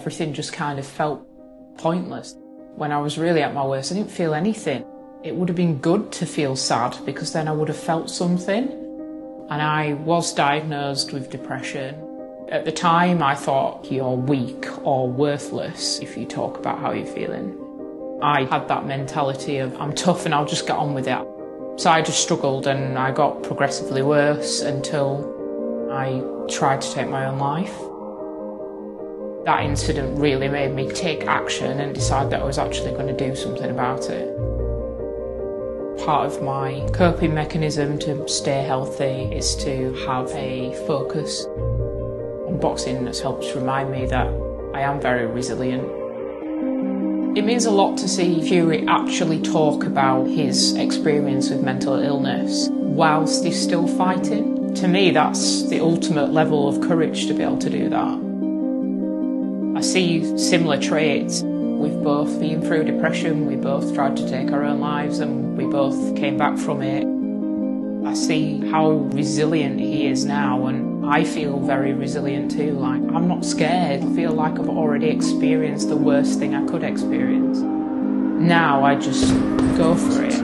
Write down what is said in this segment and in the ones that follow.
everything just kind of felt pointless. When I was really at my worst, I didn't feel anything. It would have been good to feel sad because then I would have felt something. And I was diagnosed with depression. At the time, I thought you're weak or worthless if you talk about how you're feeling. I had that mentality of I'm tough and I'll just get on with it. So I just struggled and I got progressively worse until I tried to take my own life. That incident really made me take action and decide that I was actually going to do something about it. Part of my coping mechanism to stay healthy is to have a focus. And boxing has helped remind me that I am very resilient. It means a lot to see Fury actually talk about his experience with mental illness whilst he's still fighting. To me, that's the ultimate level of courage to be able to do that. I see similar traits. We've both been through depression, we both tried to take our own lives and we both came back from it. I see how resilient he is now and I feel very resilient too. Like, I'm not scared. I feel like I've already experienced the worst thing I could experience. Now I just go for it.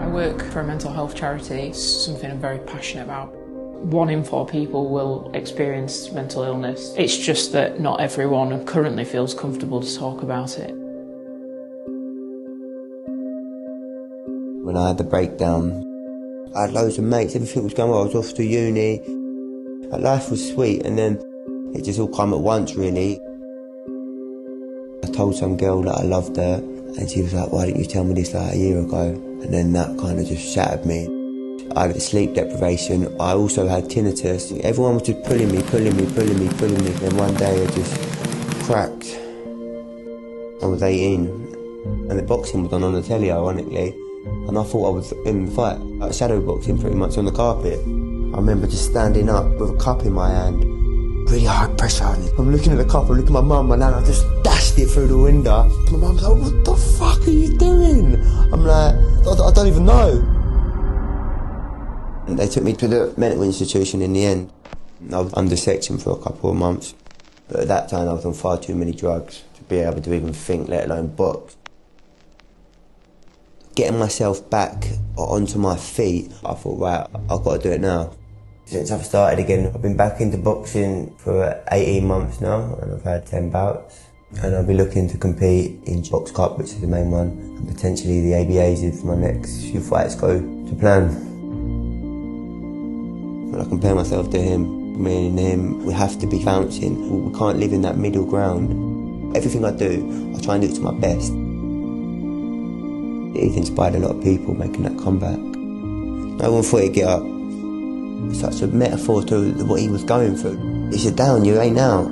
I work for a mental health charity. It's something I'm very passionate about. 1 in 4 people will experience mental illness. It's just that not everyone currently feels comfortable to talk about it. When I had the breakdown, I had loads of mates, everything was going well, I was off to uni. Life was sweet and then it just all came at once really. I told some girl that I loved her and she was like, why didn't you tell me this like a year ago? And then that kind of just shattered me. I had sleep deprivation, I also had tinnitus. Everyone was just pulling me. Then one day I just cracked. I was 18 and the boxing was on the telly ironically. And I thought I was in the fight, like shadow boxing pretty much on the carpet. I remember just standing up with a cup in my hand, really high pressure. I'm looking at the cup, I'm looking at my mum and I just dashed it through the window. My mum's like, what the fuck are you doing? I'm like, I don't even know. And they took me to the mental institution in the end. I was under section for a couple of months. But at that time I was on far too many drugs to be able to even think, let alone box. Getting myself back onto my feet, I thought, right, I've got to do it now. Since I've started again, I've been back into boxing for 18 months now, and I've had 10 bouts. And I'll be looking to compete in Box Cup, which is the main one, and potentially the ABAs if my next few fights go to plan. When I compare myself to him, me and him, we have to be bouncing. We can't live in that middle ground. Everything I do, I try and do it to my best. He's inspired a lot of people making that comeback. No one thought he'd get up. It's such a metaphor to what he was going through. If you're down, you ain't out.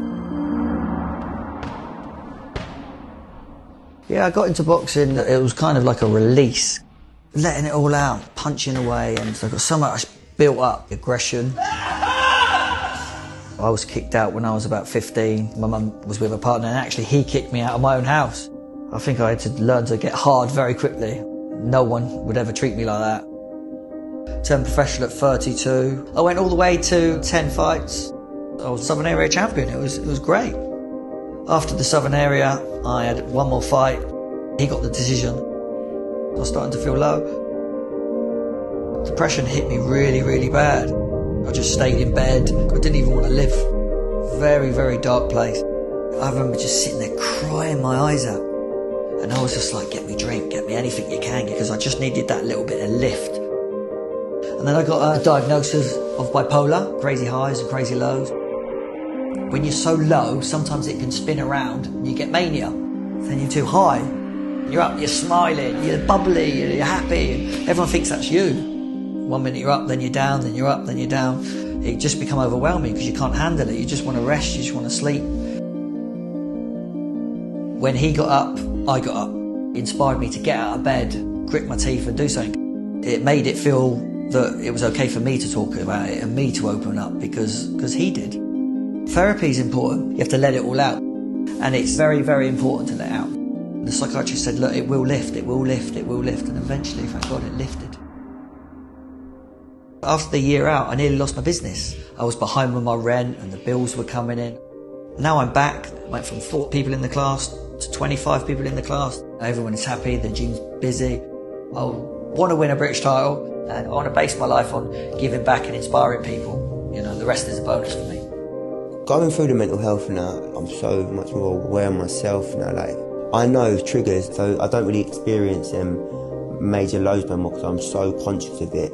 Yeah, I got into boxing, it was kind of like a release. Letting it all out, punching away, and so I got so much built up aggression. I was kicked out when I was about 15. My mum was with a partner and actually he kicked me out of my own house. I think I had to learn to get hard very quickly. No one would ever treat me like that. Turned professional at 32. I went all the way to 10 fights. I was Southern Area champion, it was great. After the Southern Area, I had one more fight. He got the decision. I was starting to feel low. Depression hit me really, really bad. I just stayed in bed. I didn't even want to live. Very, very dark place. I remember just sitting there crying my eyes out. And I was just like, get me drink, get me anything you can, because I just needed that little bit of lift. And then I got a diagnosis of bipolar, crazy highs and crazy lows. When you're so low, sometimes it can spin around and you get mania. Then you're too high. You're up, you're smiling, you're bubbly, you're happy, and everyone thinks that's you. 1 minute you're up, then you're down, then you're up, then you're down. It just become overwhelming because you can't handle it. You just want to rest, you just want to sleep. When he got up, I got up. It inspired me to get out of bed, grit my teeth and do something. It made it feel that it was okay for me to talk about it and me to open up because he did. Therapy is important. You have to let it all out. And it's very, very important to let out. The psychiatrist said, look, it will lift, it will lift, it will lift. And eventually, thank God, it lifted. After the year out, I nearly lost my business. I was behind with my rent and the bills were coming in. Now I'm back. I went from 4 people in the class to 25 people in the class. Everyone is happy, the gym's busy. I want to win a British title and I want to base my life on giving back and inspiring people. You know, the rest is a bonus for me. Going through the mental health now, I'm so much more aware of myself now. Like, I know triggers, so I don't really experience them major lows no more because I'm so conscious of it.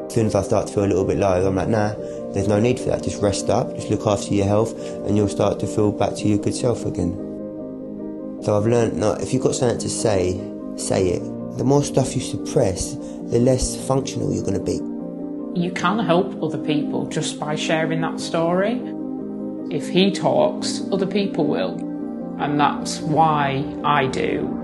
As soon as I start to feel a little bit low, I'm like, nah, there's no need for that. Just rest up, just look after your health, and you'll start to feel back to your good self again. So I've learned that if you've got something to say it. The more stuff you suppress, the less functional you're going to be. You can help other people just by sharing that story. If he talks, other people will. And that's why I do.